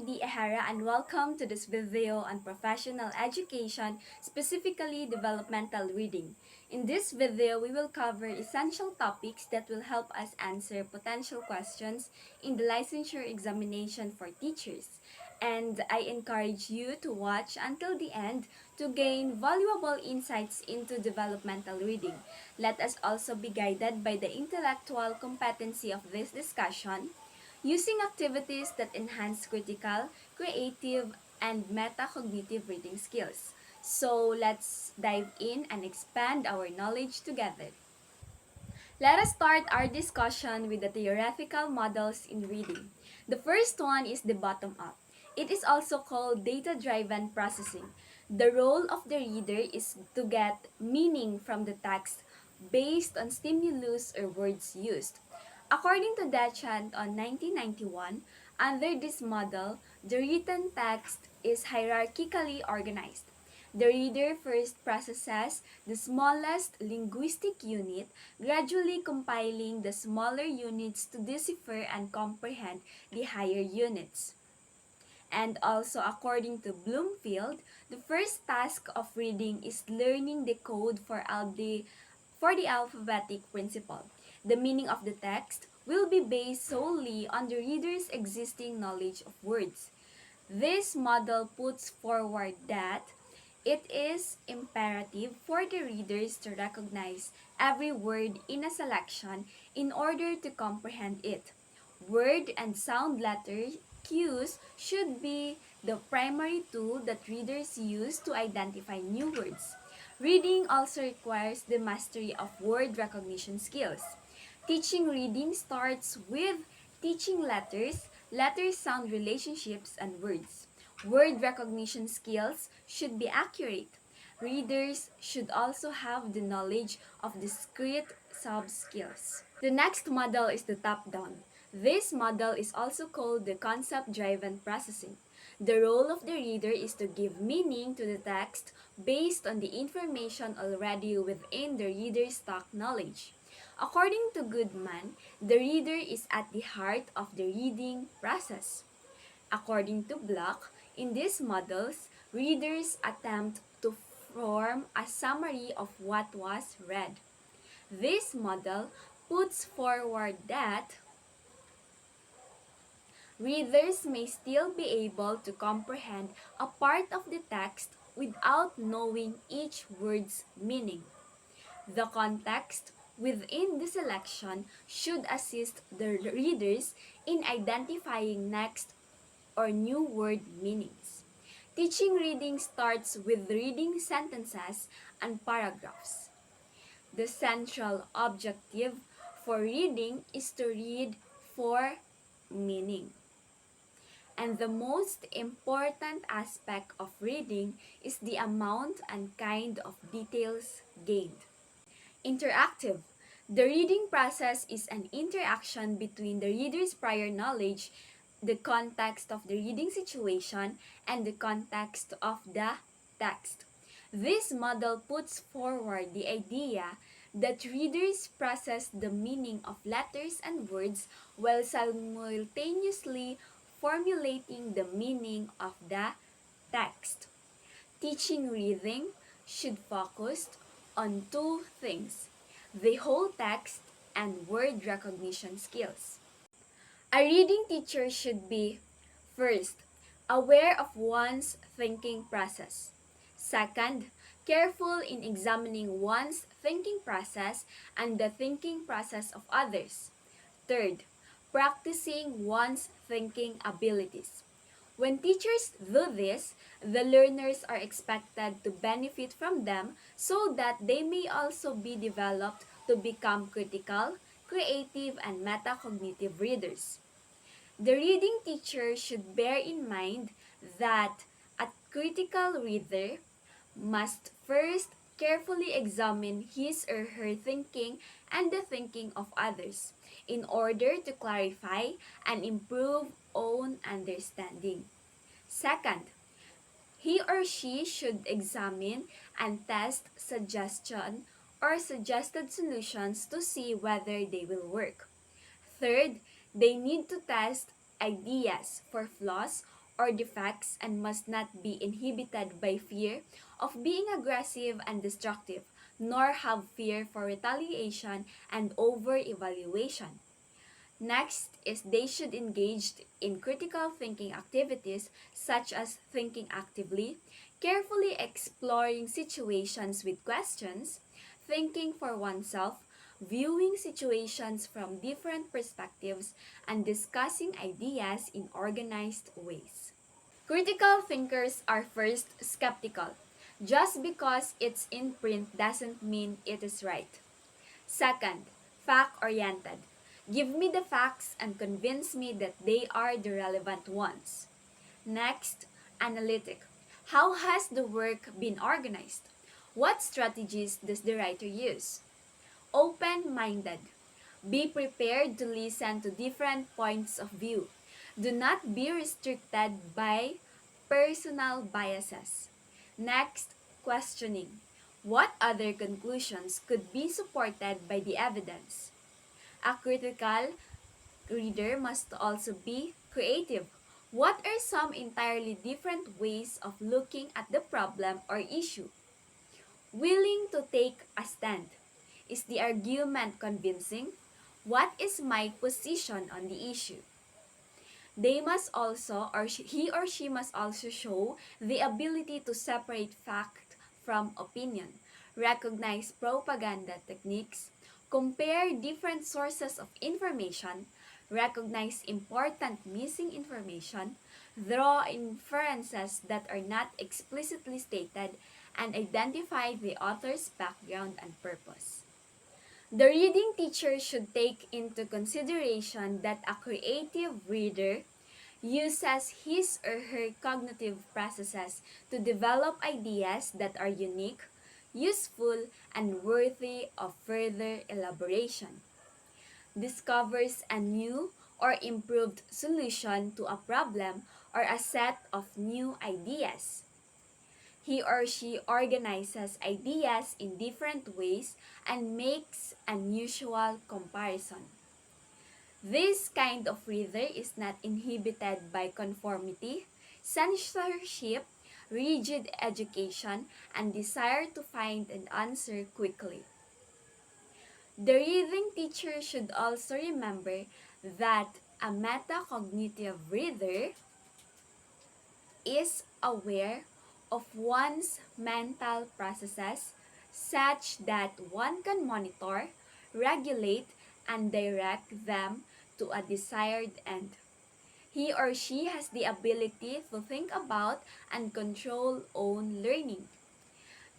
JD Ehara and welcome to this video on professional education, specifically developmental reading. In this video, we will cover essential topics that will help us answer potential questions in the licensure examination for teachers. And I encourage you to watch until the end to gain valuable insights into developmental reading. Let us also be guided by the intellectual competency of this discussion using activities that enhance critical, creative, and metacognitive reading skills. So let's dive in and expand our knowledge together. Let us start our discussion with the theoretical models in reading. The first one is the bottom-up. It is also called data-driven processing. The role of the reader is to get meaning from the text based on stimulus or words used. According to Dechant on 1991, under this model, the written text is hierarchically organized. The reader first processes the smallest linguistic unit, gradually compiling the smaller units to decipher and comprehend the higher units. And also, according to Bloomfield, the first task of reading is learning the code for the alphabetic principle. The meaning of the text will be based solely on the reader's existing knowledge of words. This model puts forward that it is imperative for the readers to recognize every word in a selection in order to comprehend it. Word and sound letter cues should be the primary tool that readers use to identify new words. Reading also requires the mastery of word recognition skills. Teaching reading starts with teaching letters, letter-sound relationships, and words. Word recognition skills should be accurate. Readers should also have the knowledge of discrete sub-skills. The next model is the top-down. This model is also called the concept-driven processing. The role of the reader is to give meaning to the text based on the information already within the reader's stock knowledge. According to Goodman, the reader is at the heart of the reading process. According to Block, in these models, readers attempt to form a summary of what was read. This model puts forward that readers may still be able to comprehend a part of the text without knowing each word's meaning. The context within the selection should assist the readers in identifying next or new word meanings. Teaching reading starts with reading sentences and paragraphs. The central objective for reading is to read for meaning. And the most important aspect of reading is the amount and kind of details gained. Interactive. The reading process is an interaction between the reader's prior knowledge, the context of the reading situation, and the context of the text. This model puts forward the idea that readers process the meaning of letters and words while simultaneously formulating the meaning of the text. Teaching reading should focus on two things: the whole text and word recognition skills. A reading teacher should be, first, aware of one's thinking process. Second, careful in examining one's thinking process and the thinking process of others. Third, practicing one's thinking abilities. When teachers do this, the learners are expected to benefit from them so that they may also be developed to become critical, creative, and metacognitive readers. The reading teacher should bear in mind that a critical reader must first carefully examine his or her thinking and the thinking of others in order to clarify and improve own understanding. Second, he or she should examine and test suggestion or suggested solutions to see whether they will work. Third, they need to test ideas for flaws or defects and must not be inhibited by fear of being aggressive and destructive, nor have fear for retaliation and over-evaluation. Next is they should engage in critical thinking activities such as thinking actively, carefully exploring situations with questions, thinking for oneself, viewing situations from different perspectives, and discussing ideas in organized ways. Critical thinkers are first skeptical. Just because it's in print doesn't mean it is right. Second, fact-oriented. Give me the facts and convince me that they are the relevant ones. Next, analytic. How has the work been organized? What strategies does the writer use? Open-minded. Be prepared to listen to different points of view. Do not be restricted by personal biases. Next, questioning. What other conclusions could be supported by the evidence? A critical reader must also be creative. What are some entirely different ways of looking at the problem or issue? Willing to take a stand. Is the argument convincing? What is my position on the issue? They must also, he or she must also show the ability to separate fact from opinion, recognize propaganda techniques, compare different sources of information, recognize important missing information, draw inferences that are not explicitly stated, and identify the author's background and purpose. The reading teacher should take into consideration that a creative reader uses his or her cognitive processes to develop ideas that are unique, useful, and worthy of further elaboration. Discovers a new or improved solution to a problem or a set of new ideas. He or she organizes ideas in different ways and makes unusual comparison. This kind of reader is not inhibited by conformity, censorship, rigid education, and desire to find an answer quickly. The reading teacher should also remember that a metacognitive reader is aware of one's mental processes such that one can monitor, regulate, and direct them to a desired end. He or she has the ability to think about and control own learning.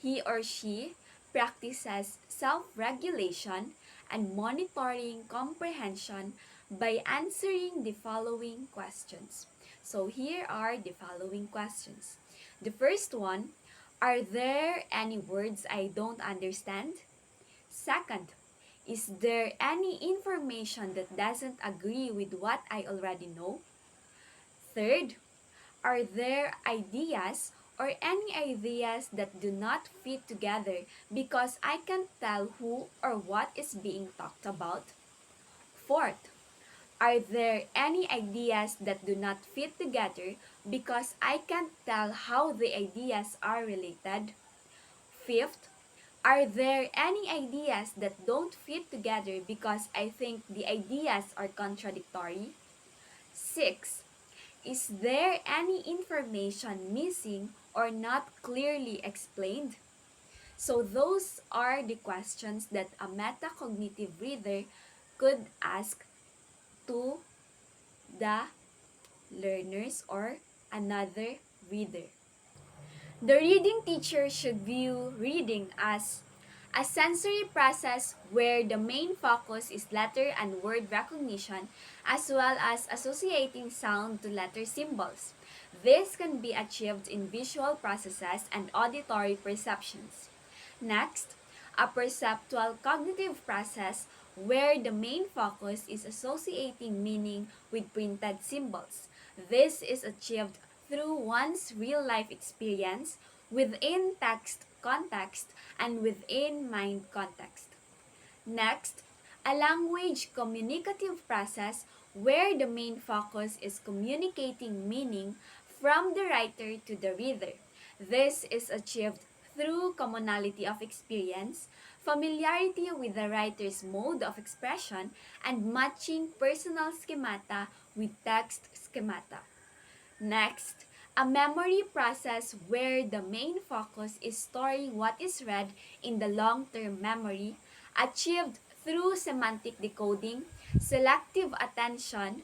He or she practices self-regulation and monitoring comprehension by answering the following questions. So here are the following questions. The first one, are there any words I don't understand? Second, is there any information that doesn't agree with what I already know? Third, are there ideas or any ideas that do not fit together because I can't tell who or what is being talked about? Fourth, are there any ideas that do not fit together because I can't tell how the ideas are related? Fifth, are there any ideas that don't fit together because I think the ideas are contradictory? Sixth, is there any information missing or not clearly explained? So those are the questions that a metacognitive reader could ask to the learners or another reader. The reading teacher should view reading as a sensory process where the main focus is letter and word recognition as well as associating sound to letter symbols. This can be achieved in visual processes and auditory perceptions. Next, a perceptual cognitive process where the main focus is associating meaning with printed symbols. This is achieved through one's real-life experience within text context and within mind context. Next, a language communicative process where the main focus is communicating meaning from the writer to the reader. This is achieved through commonality of experience, familiarity with the writer's mode of expression, and matching personal schemata with text schemata. Next, a memory process where the main focus is storing what is read in the long-term memory, achieved through semantic decoding, selective attention,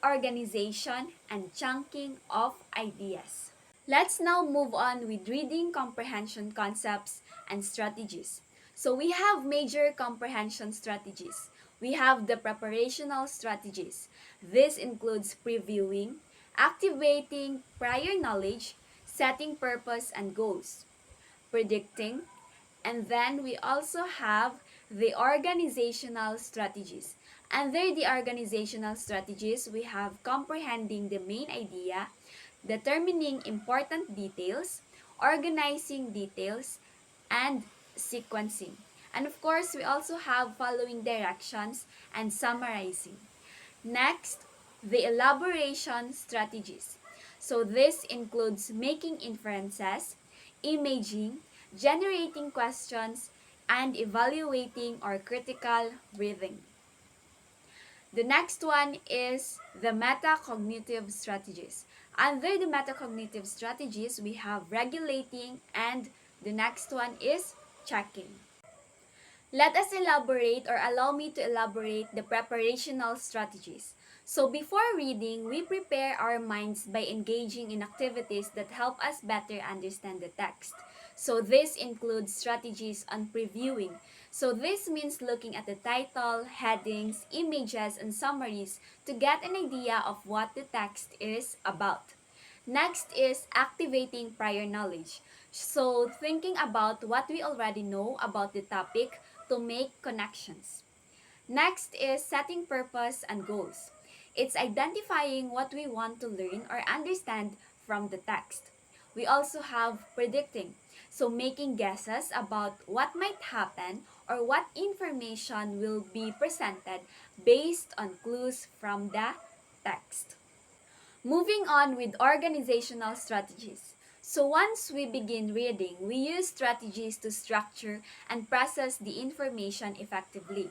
organization, and chunking of ideas. Let's now move on with reading comprehension concepts and strategies. So we have major comprehension strategies. We have the preparational strategies. This includes previewing, activating prior knowledge, setting purpose and goals, predicting, and then we also have the organizational strategies. Under the organizational strategies, we have comprehending the main idea, determining important details, organizing details, and sequencing. And of course, we also have following directions and summarizing. Next, the elaboration strategies. So this includes making inferences, imaging, generating questions, and evaluating or critical reading. The next one is the metacognitive strategies. Under the metacognitive strategies, we have regulating, and the next one is checking. Let us elaborate, or allow me to elaborate, the preparational strategies. So before reading, we prepare our minds by engaging in activities that help us better understand the text. So this includes strategies on previewing. So this means looking at the title, headings, images, and summaries to get an idea of what the text is about. Next is activating prior knowledge. So thinking about what we already know about the topic to make connections. Next is setting purpose and goals. It's identifying what we want to learn or understand from the text. We also have predicting, so making guesses about what might happen or what information will be presented based on clues from the text. Moving on with organizational strategies. So once we begin reading, we use strategies to structure and process the information effectively.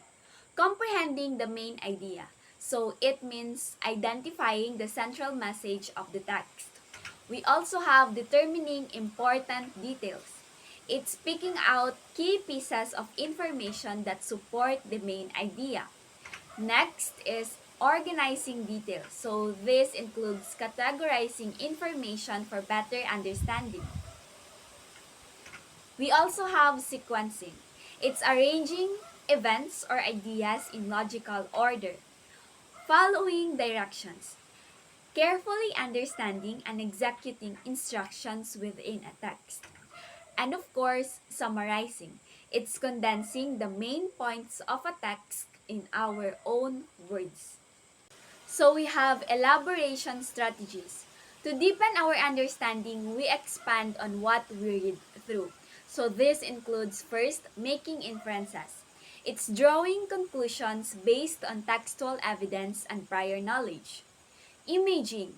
Comprehending the main idea. So it means identifying the central message of the text. We also have determining important details. It's picking out key pieces of information that support the main idea. Next is organizing details. So this includes categorizing information for better understanding. We also have sequencing. It's arranging events or ideas in logical order, following directions, carefully understanding and executing instructions within a text. And of course, summarizing. It's condensing the main points of a text in our own words. So we have elaboration strategies. To deepen our understanding, we expand on what we read through. So this includes first, making inferences. It's drawing conclusions based on textual evidence and prior knowledge. Imaging,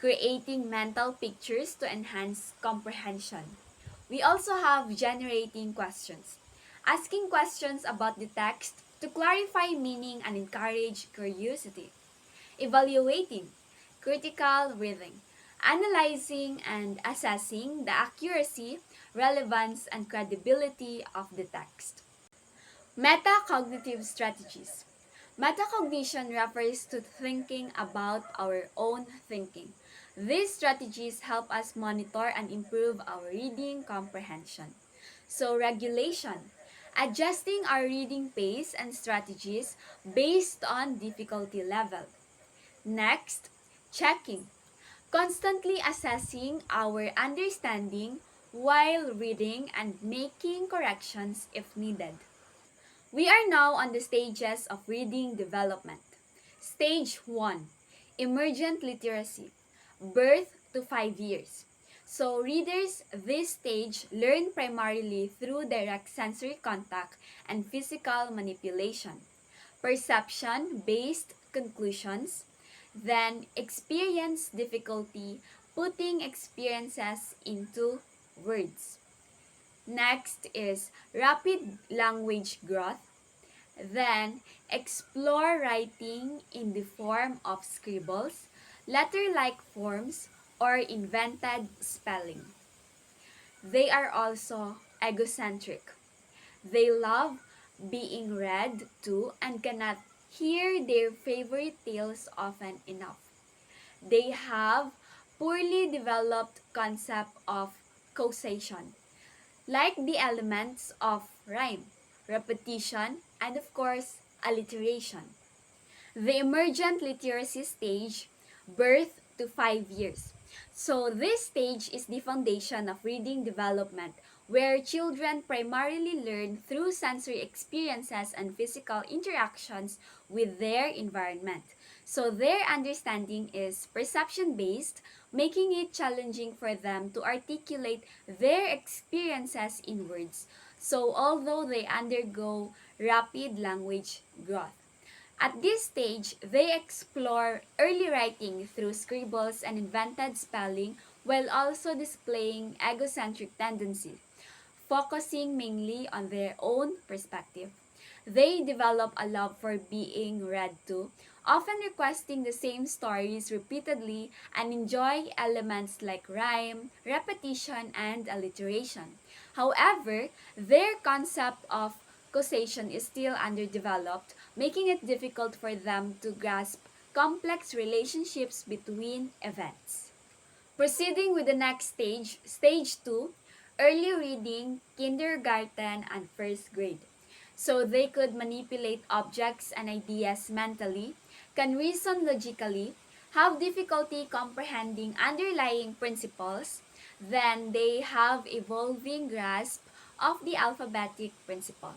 creating mental pictures to enhance comprehension. We also have generating questions, asking questions about the text to clarify meaning and encourage curiosity. Evaluating, critical reading, analyzing and assessing the accuracy, relevance, and credibility of the text. Metacognitive strategies. Metacognition refers to thinking about our own thinking. These strategies help us monitor and improve our reading comprehension. So, regulation. Adjusting our reading pace and strategies based on difficulty level. Next, checking. Constantly assessing our understanding while reading and making corrections if needed. We are now on the stages of reading development. Stage 1, emergent literacy, birth to 5 years. So readers this stage learn primarily through direct sensory contact and physical manipulation, perception-based conclusions, then experience difficulty putting experiences into words. Next is rapid language growth. Then, explore writing in the form of scribbles, letter-like forms, or invented spelling. They are also egocentric. They love being read to and cannot hear their favorite tales often enough. They have poorly developed concept of causation, like the elements of rhyme, repetition, and of course, alliteration. The emergent literacy stage, birth to 5 years. So this stage is the foundation of reading development, where children primarily learn through sensory experiences and physical interactions with their environment. So their understanding is perception based, making it challenging for them to articulate their experiences in words. So although they undergo rapid language growth. At this stage, they explore early writing through scribbles and invented spelling while also displaying egocentric tendencies, focusing mainly on their own perspective. They develop a love for being read to, often requesting the same stories repeatedly and enjoy elements like rhyme, repetition, and alliteration. However, their concept of causation is still underdeveloped, making it difficult for them to grasp complex relationships between events. Proceeding with the next stage, stage 2, early reading, kindergarten, and first grade. So they could manipulate objects and ideas mentally, can reason logically, have difficulty comprehending underlying principles, then they have evolving grasp of the alphabetic principle.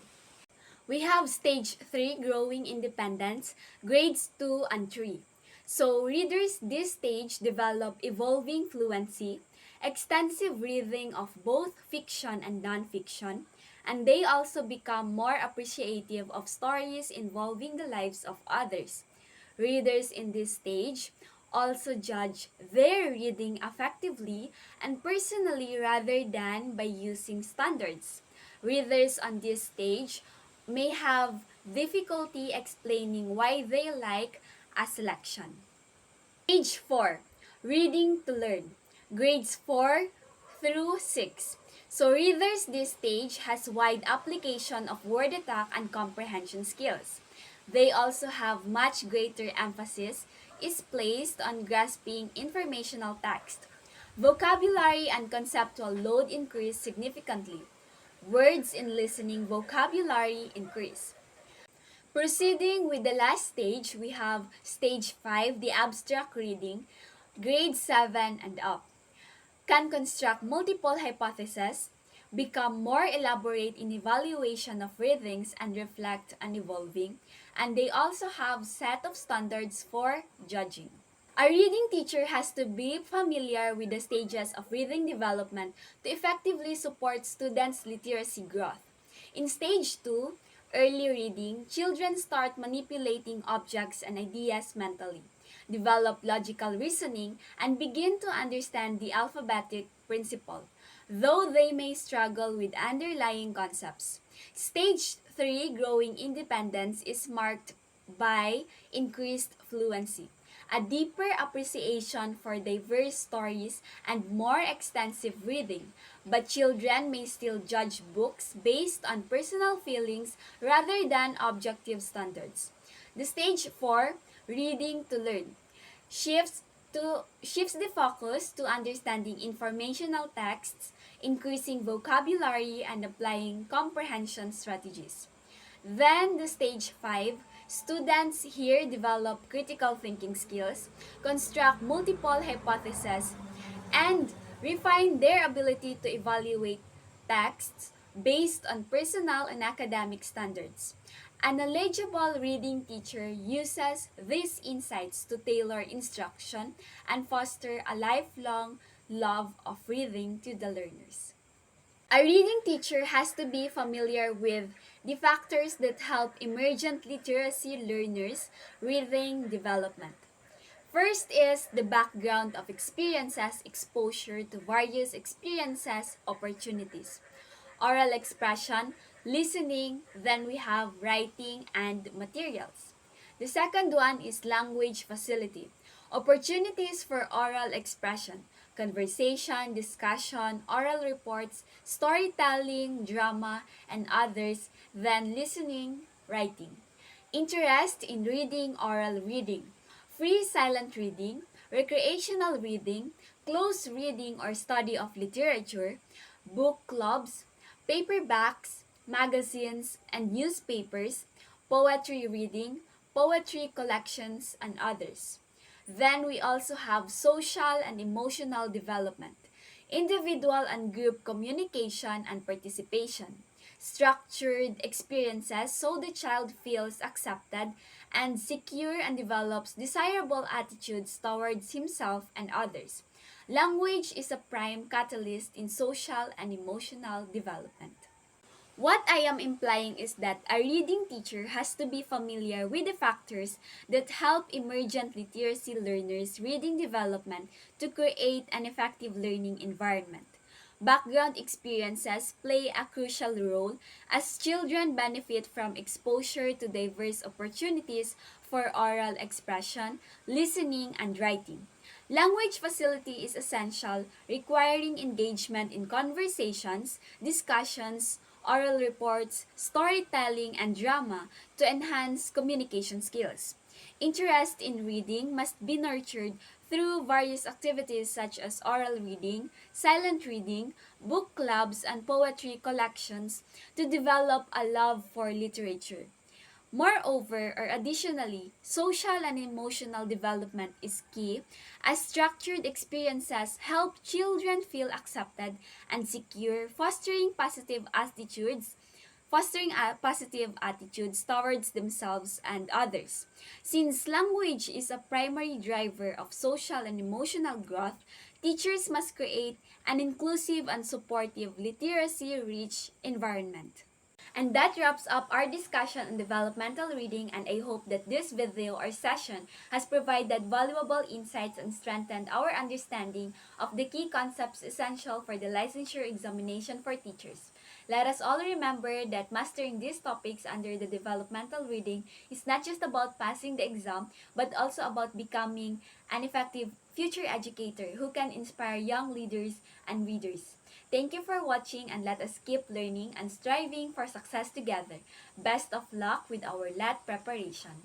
We have stage 3, growing independence, grades 2 and 3. So readers this stage develop evolving fluency, extensive reading of both fiction and non-fiction, and they also become more appreciative of stories involving the lives of others. Readers in this stage also judge their reading effectively and personally rather than by using standards. Readers on this stage may have difficulty explaining why they like a selection. Stage 4, reading to learn, grades 4 through 6. So readers this stage has wide application of word attack and comprehension skills. They also have much greater emphasis is placed on grasping informational text. Vocabulary and conceptual load increase significantly. Words in listening vocabulary increase. Proceeding with the last stage, we have stage 5, the abstract reading, grade 7 and up. Can construct multiple hypotheses, become more elaborate in evaluation of readings and reflect on evolving, and they also have set of standards for judging. A reading teacher has to be familiar with the stages of reading development to effectively support students' literacy growth. In stage 2, early reading, children start manipulating objects and ideas mentally, develop logical reasoning, and begin to understand the alphabetic principle, though they may struggle with underlying concepts. Stage 3, growing independence, is marked by increased fluency, a deeper appreciation for diverse stories, and more extensive reading. But children may still judge books based on personal feelings rather than objective standards. The stage 4, reading to learn, shifts the focus to understanding informational texts, increasing vocabulary, and applying comprehension strategies. Then the stage 5, students here develop critical thinking skills, construct multiple hypotheses, and refine their ability to evaluate texts based on personal and academic standards. A knowledgeable reading teacher uses these insights to tailor instruction and foster a lifelong love of reading to the learners. A reading teacher has to be familiar with the factors that help emergent literacy learners' reading development. First is the background of experiences, exposure to various experiences, opportunities. Oral expression, listening, then we have writing and materials. The second one is language facility. Opportunities for oral expression, conversation, discussion, oral reports, storytelling, drama, and others, then listening, writing. Interest in reading, oral reading, free silent reading, recreational reading, close reading or study of literature, book clubs, paperbacks, magazines, and newspapers, poetry reading, poetry collections, and others. Then we also have social and emotional development, individual and group communication and participation, structured experiences so the child feels accepted and secure and develops desirable attitudes towards himself and others. Language is a prime catalyst in social and emotional development. What I am implying is that a reading teacher has to be familiar with the factors that help emergent literacy learners' reading development to create an effective learning environment. Background experiences play a crucial role as children benefit from exposure to diverse opportunities for oral expression, listening, and writing. Language facility is essential, requiring engagement in conversations, discussions, oral reports, storytelling, and drama to enhance communication skills. Interest in reading must be nurtured through various activities such as oral reading, silent reading, book clubs, and poetry collections to develop a love for literature. Moreover, or additionally, social and emotional development is key as structured experiences help children feel accepted and secure, fostering positive attitudes towards themselves and others. Since language is a primary driver of social and emotional growth, teachers must create an inclusive and supportive literacy-rich environment. And that wraps up our discussion on developmental reading, and I hope that this video or session has provided valuable insights and strengthened our understanding of the key concepts essential for the licensure examination for teachers. Let us all remember that mastering these topics under the developmental reading is not just about passing the exam, but also about becoming an effective future educator who can inspire young leaders and readers. Thank you for watching, and let us keep learning and striving for success together. Best of luck with our LAT preparation.